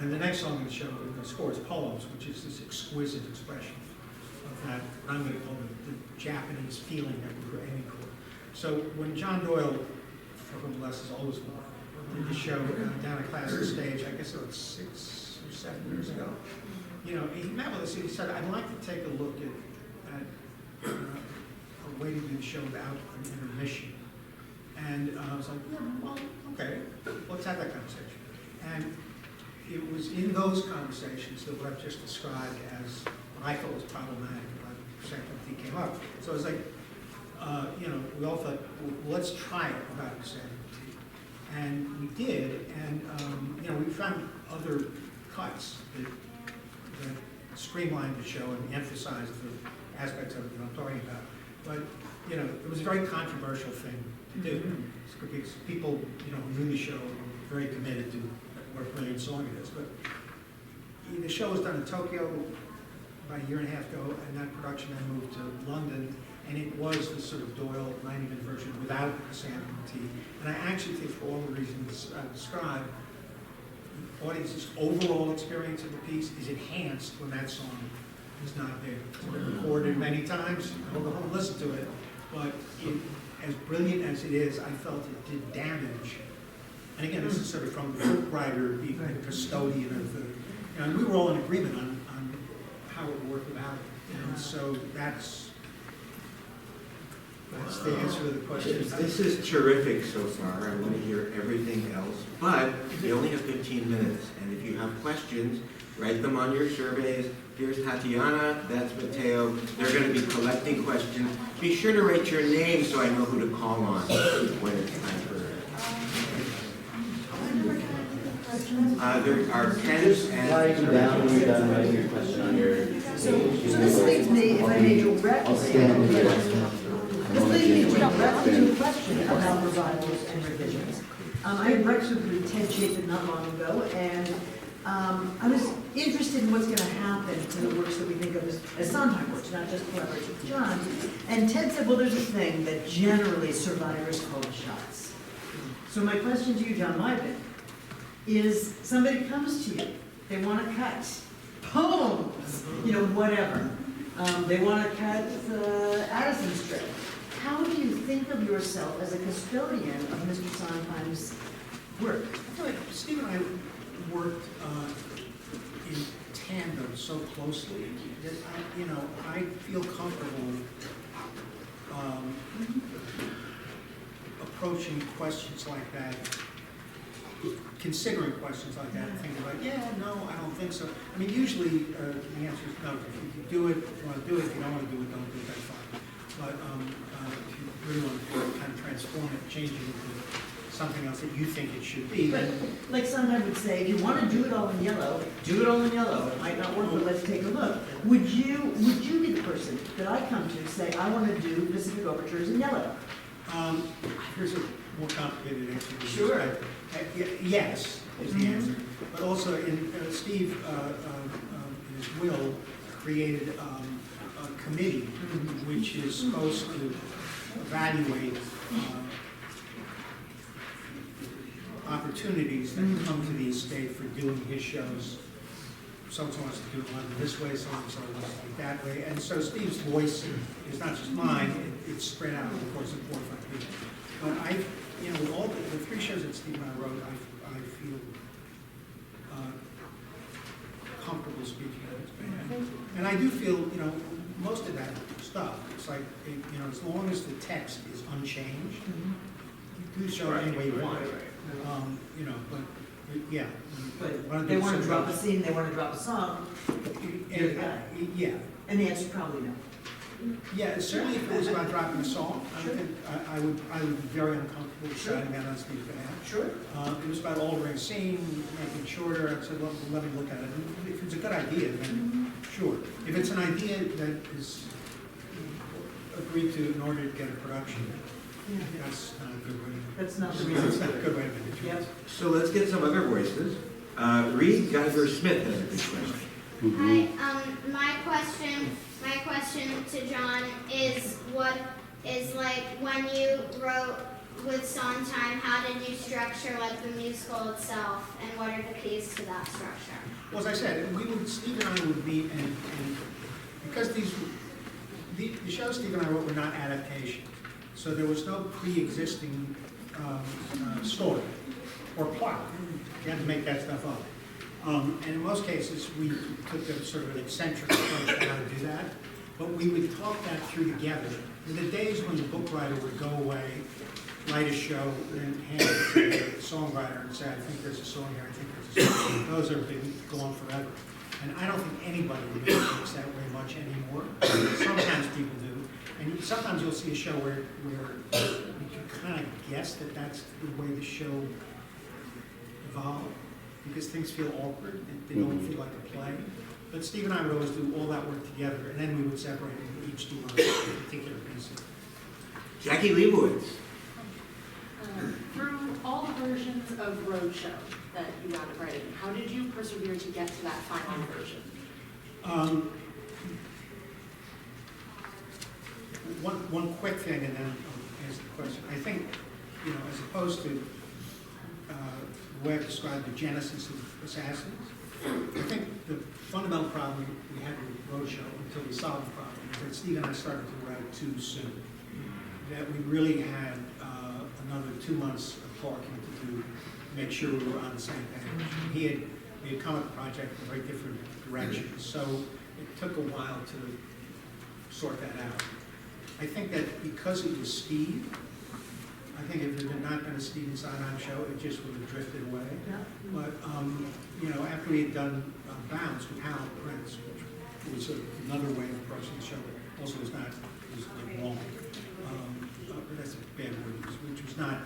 And the next song in the show, the score, is Poems, which is this exquisite expression of that, what I'm going to call the Japanese feeling that we were aiming for. So when John Doyle, for whom bless his oldest one, did the show down at Classic Stage, I guess it was 6 or 7 years ago, he met with us and he said, I'd like to take a look at a way to do the show without an intermission. And I was like, yeah, well, okay, let's have that conversation. And it was in those conversations that what I've just described as what I thought was problematic about Chrysanthemum came up. So I was like, we all thought, well, let's try it about Chrysanthemum. And we did, and we found other cuts that streamlined the show and emphasized the aspects of it that I'm talking about. But, it was a very controversial thing to do. Because people, who knew the show were very committed to what a brilliant song it is. But the show was done in Tokyo about a year and a half ago, and that production then moved to London, and it was the sort of Doyle 90-minute version without the Chrysanthemum tea. And I actually think, for all the reasons I described, the audience's overall experience of the piece is enhanced when that song is not there. It's been recorded many times. I'll go home and listen to it, but as brilliant as it is, I felt it did damage. And again, this is sort of from the book writer, being the custodian of the, and we were all in agreement on how it would work without it. And so that's the answer to the question. This is terrific so far. I want to hear everything else, but we only have 15 minutes. And if you have questions, write them on your surveys, Here's Tatiana, that's Mateo. They're going to be collecting questions. Be sure to write your name so I know who to call on when it's time for there are pens and... Write down when you're done writing your question on your page. So this leads me, if I may directly, I'll stand here. this leads me directly to a question about revivals and revisions. I had breakfast with Ted Chapin not long ago, and I was interested in what's going to happen to the works that we think of as Sondheim works, not just collaborations with John. And Ted said, well, there's a thing that generally survivors call shots. So my question to you, John Weidman, is somebody comes to you, they want to cut poems, whatever. They want to cut Addison strip. How do you think of yourself as a custodian of Mr. Sondheim's work? I feel like Steve and I worked in tandem so closely that I feel comfortable approaching questions like that, considering questions like that, and thinking like, yeah, no, I don't think so. I mean, usually the answer is no. If you do it, you want to do it. If you don't want to do it, don't do it. That's fine. But if you really want to kind of transform it, change it into something else that you think it should be, But then like Sondheim would say, if you want to do it all in yellow, do it all in yellow. It might not work, but let's take a look. Would you be the person that I come to say, I want to do Pacific Overtures in yellow? here's a more complicated answer. than you Sure. expect. Yes, is the answer. But also, Steve, in his will, created a committee which is supposed to evaluate opportunities that come to the estate for doing his shows. So-and-so wants to do one this way, so-and-so wants to do it that way. And so Steve's voice is not just mine, it's spread out over the course of 4 or 5 people. But with all the 3 shows that Steve and I wrote, I feel comfortable speaking on its behalf. And I do feel, most of that stuff, it's like, as long as the text is unchanged, you do show it any way you want. But yeah. But they want to drop a scene, they want to drop a song, you're the guy. Yeah. And the answer's probably no. Yeah, certainly if it was about dropping a song, I would be very uncomfortable shouting that on Steve's behalf. Sure. If it was about altering a scene, making it shorter, I'd say, well, let me look at it. And if it's a good idea, then sure. If it's an idea that is agreed to in order to get a production, that's not a good way. That's not the That's reason. not a good way to do it. Yep. So let's get some other voices. Reed Geiger-Smith has a good question. Hi, my question to John is what is like when you wrote with Sondheim, how did you structure like the musical itself, and what are the keys to that structure? Well, as I said, Steve and I would meet, and because the shows Steve and I wrote were not adaptations, so there was no pre-existing story or plot. You had to make that stuff up. And in most cases, we took a sort of an eccentric approach to how to do that. But we would talk that through together. In the days when the book writer would go away, write a show, and hand it to the songwriter and say, I think there's a song here, I think there's a song here. Those have been gone forever. And I don't think anybody really thinks that way much anymore. Sometimes people do. And sometimes you'll see a show where you can kind of guess that that's the way the show evolved, because things feel awkward and they don't feel like a play. But Steve and I would always do all that work together, and then we would separate and each do a particular piece. Jackie Leibowitz. Through all the versions of Roadshow that you wound up writing, how did you persevere to get to that final version? One quick thing, and then I'll answer the question. I think, as opposed to the way I've described the genesis of Assassins, I think the fundamental problem we had with Roadshow until we solved the problem is that Steve and I started to write too soon. That we really had another 2 months of talking to do to make sure we were on the same page. We had come at the project in very different directions, so it took a while to sort that out. I think that because it was Steve, I think if it had not been a Stephen Sondheim show, it just would have drifted away. Yeah. But, after we had done Bounce with Hal Prince, which it was another way of approaching the show, but also was like long. That's a bad word, which was not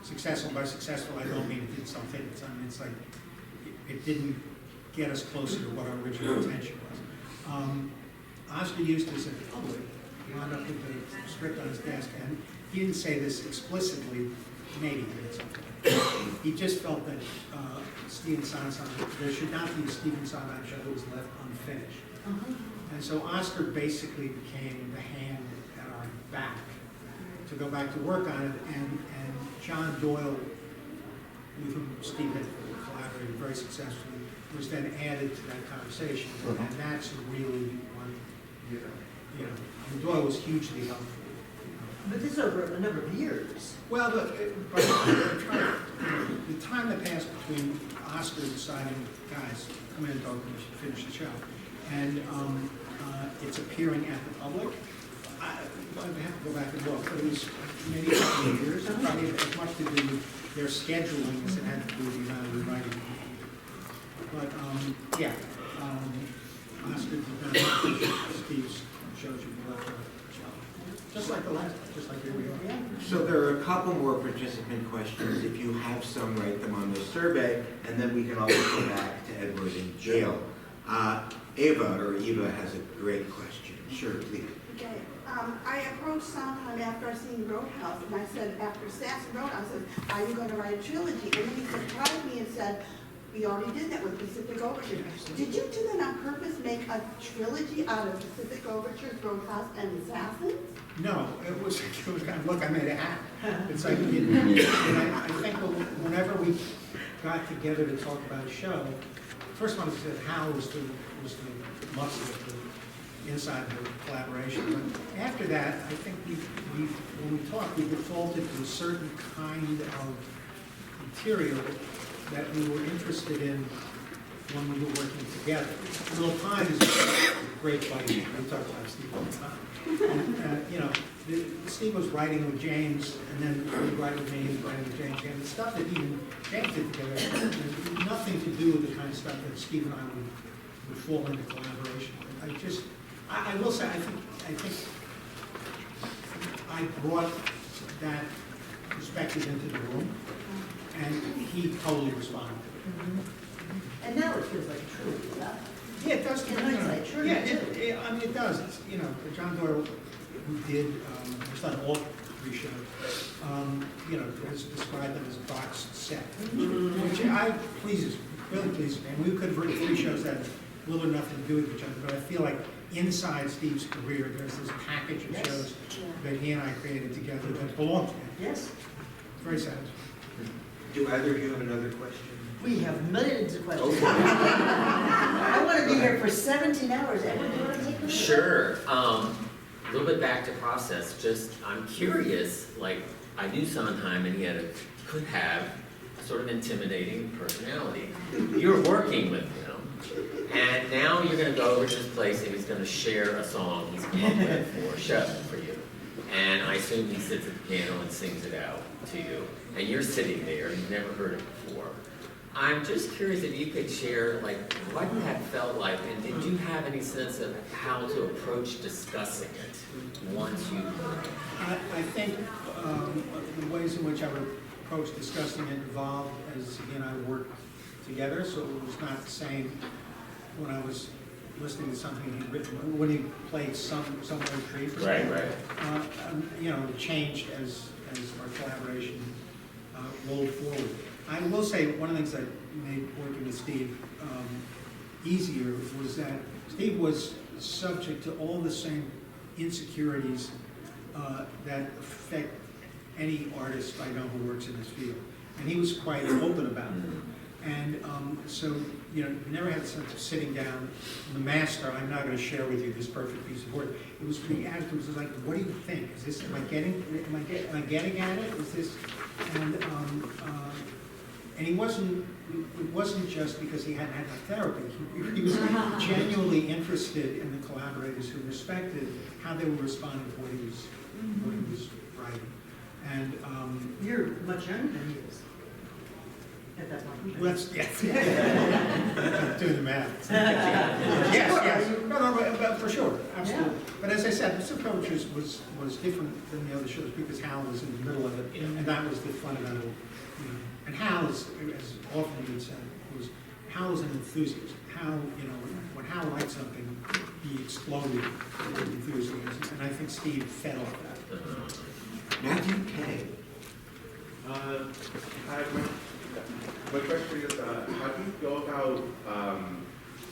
successful. By successful, I don't mean it didn't sell tickets. I mean, it's like, it didn't get us closer to what our original intention was. Oscar Eustace at the public wound up with the script on his desk, and he didn't say this explicitly, maybe he did something. He just felt that Stephen Sondheim, there should not be a Stephen Sondheim show that was left unfinished. And so Oscar basically became the hand at our back to go back to work on it, and John Doyle, with whom Steve had collaborated very successfully, was then added to that conversation, and that's really one, and Doyle was hugely helpful. But this is over a number of years. Well, the time that passed between Oscar deciding, guys, come in and talk, we should finish the show, and it's appearing at the public, I have to go back and look, but it was maybe a couple of years. It probably had as much to do with their scheduling as it had to do with the amount of writing. But, yeah, Oscar did not have Steve's shows you left. Just like the last, just like here we are. So there are a couple more participant questions. If you have some, write them on the survey, and then we can always go back to Edward and Gail. Eva has a great question. Sure, please. Okay. I approached Sondheim after I seen Roadhouse, and I said, after Sass and Roadhouse, I said, are you going to write a trilogy? And then he surprised me and said, we already did that with Pacific Overtures. Did you do that on purpose, make a trilogy out of Pacific Overtures, Roadhouse, and Assassins? No, it was kind of, look, I made a hat. It's like, and I think whenever we got together to talk about a show, first one said Hal was the muscle of the inside of the collaboration. But after that, I think when we talked, we defaulted to a certain kind of material that we were interested in when we were working together. Little Pine is a great buddy. We talk about Steve all the time. And, Steve was writing with James, and then he'd write with me, he'd write with James. And the stuff that he and James did together has nothing to do with the kind of stuff that Steve and I would fall into collaboration with. I will say, I think I brought that perspective into the room, and he totally responded to it. And now it feels like a trilogy, yeah? Yeah, it does. In hindsight, sure. Yeah, I mean, it does. It's, John Doyle, who did, he's done all three shows, has described them as a boxed set, which really pleases me. And we could have written three shows that had little or nothing to do with each other, but I feel like inside Steve's career, there's this package of shows that he and I created together that belong to him. Yes. Very satisfying. Do either of you have another question? We have millions of questions. I want to be here for 17 hours. Edward, do you want to take them? Sure. A little bit back to process. I'm curious, I knew Sondheim and he could have a sort of intimidating personality. You're working with him, and now you're going to go over to his place and he's going to share a song he's come up with for a show for you. And I assume he sits at the piano and sings it out to you. And you're sitting there, you've never heard it before. I'm just curious if you could share, what that felt like, and did you have any sense of how to approach discussing it once you heard it? I think the ways in which I would approach discussing it evolved as, again, I worked together, so it was not the same when I was listening to something he'd written, when he played Somewhere Tree for Right. it changed as our collaboration rolled forward. I will say one of the things that made working with Steve easier was that Steve was subject to all the same insecurities that affect any artist I know who works in this field. And he was quite open about it. And so, you never had a sense of sitting down, the master, I'm not going to share with you this perfect piece of work. It was the attitude was like, what do you think? Is this, am I getting at it? Is this, and it wasn't just because he hadn't had that therapy. He was genuinely interested in the collaborators who respected how they were responding to what he was writing. And You're much younger than he is. at that point. Well, that's, yeah. Doing the math. Yes. No, but for sure, absolutely. But as I said, Pacific Overtures was different than the other shows because Hal was in the middle of it, and that was the fundamental, you know. And Hal is, as often been said, Hal is an enthusiast. Hal, you know, when Hal liked something, he exploded with enthusiasm, and I think Steve fed off that. Matthew K. My question is, how do you go about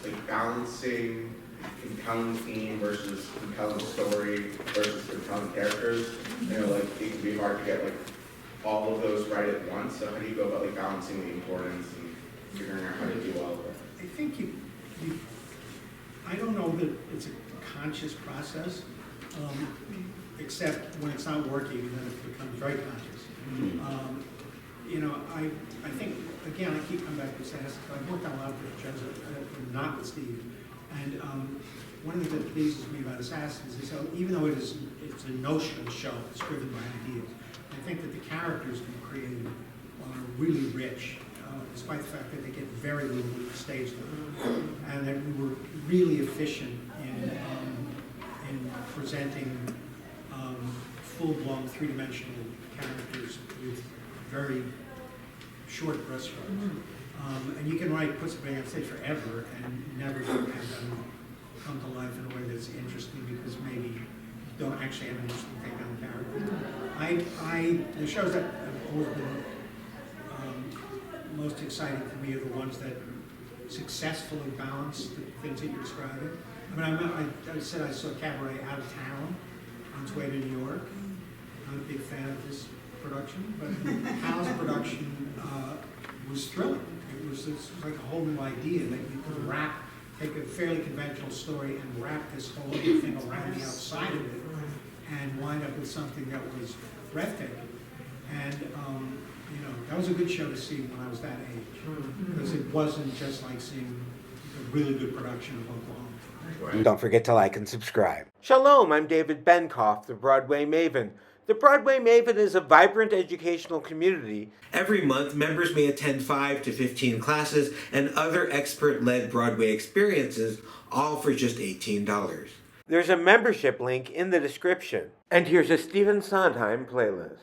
like balancing compelling theme versus compelling story versus compelling characters? You know, like it can be hard to get like all of those right at once. So how do you go about like balancing the importance and figuring out how to do all of it? I think I don't know that it's a conscious process, except when it's not working, and then it becomes very conscious. You know, I think, again, I keep coming back to SAS. I've worked on a lot of different shows, not with Steve. And one of the things that pleases me about Assassins is how, even though it's a notional show, it's driven by ideas, I think that the characters we created are really rich, despite the fact that they get very little stage time. And that we were really efficient in presenting full-blown, three-dimensional characters with very short brushstrokes. And you can put somebody on stage forever and never have them come to life in a way that's interesting because maybe you don't actually have an interesting take on the character. The shows that have always been most exciting to me are the ones that successfully balance the things that you're describing. I mean, I said I saw Cabaret out of town on its way to New York. I'm a big fan of this production, but Hal's production was thrilling. It was like a whole new idea that you could take a fairly conventional story and wrap this whole other thing around the outside of it and wind up with something that was breathtaking. And you know, that was a good show to see when I was that age, because it wasn't just like seeing a really good production of Oklahoma. Don't forget to like and subscribe. Shalom, I'm David Benkof, the Broadway Maven. The Broadway Maven is a vibrant educational community. Every month, members may attend 5 to 15 classes and other expert-led Broadway experiences, all for just $18. There's a membership link in the description. And here's a Stephen Sondheim playlist.